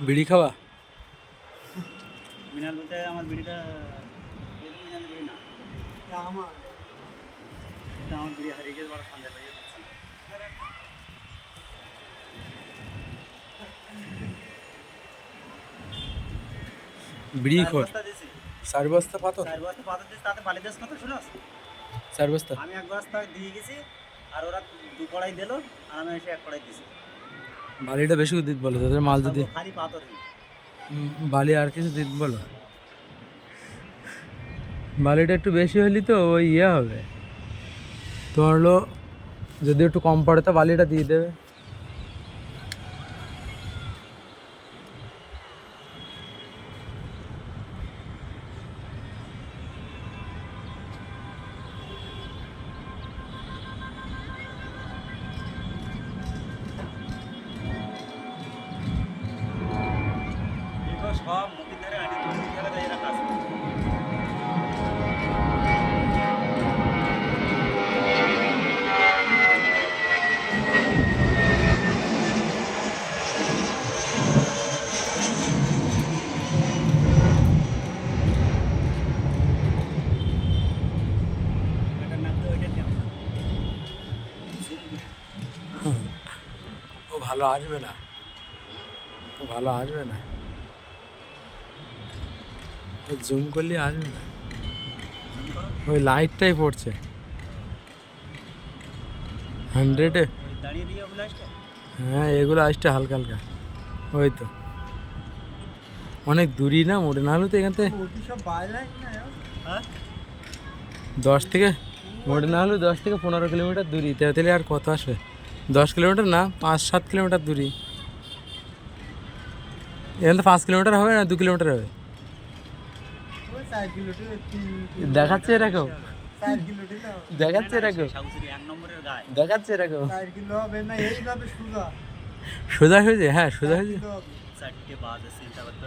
বিড়ি খাওয়া? মিনাল বলতে আমার বিড়িটা মিনাল বিড়ি না, আমার আমার বিড়ি হারিয়ে গেছে, বড় সন্দেহ হয়ে যাচ্ছে। বিড়ি খোর। 4 বস্তা পাথর? 4 বস্তা পাথর দিয়েছে, তাতে বালি দেশ কত শুনো? 4 বস্তা? আমি 1 বস্তা দিয়ে গেছি, আর ওরা 2 কড়াই দিল, আর আমি এসে 1 কড়াই দিছি। বালিটা বেশি করে দিতে বলো, তাদের মাল যদি খালি পাথর। বালি আর কিছু দিতে বলো। বালিটা একটু বেশি হলে তো ওই ইয়ে হবে, তোমার হলো যদি একটু কম পড়ে তো বালিটা দিয়ে দেবে। সব মুখি ধরে আনি মুখি ধরে দেয় রাখা আছে। এটার নাম তো ওইটা কেমন? ও ভালো আসবে না, ও ভালো আসবে না, জুম করলে আসবে না, ওই লাইটটাই পড়ছে 100-এ। দাঁড়িয়ে দিয়ে ওগুলো আসছে। হ্যাঁ এগুলো আসছে হালকা হালকা, ওই তো অনেক দূরই না মোটে, না হলে তো এখান থেকে সব বাইরে হ্যাঁ 10 থেকে মোটে না হলে 10 থেকে 15 কিলোমিটার দূরই, তাহলে আর কত আসবে? 10 কিলোমিটার না, 5-7 কিলোমিটার দূরই। এখান থেকে 5 কিলোমিটার হবে না 2 কিলোমিটার হবে? দেখাচ্ছে এরকম, দেখাচ্ছে এরকম, এক নম্বরের গায়ে দেখাচ্ছে এরকম 4 কিলো হবে না, এইভাবে সোজা সোজা হয়েছে। হ্যাঁ সোজা হয়েছে। 4টে বাজে চিন্তা করতে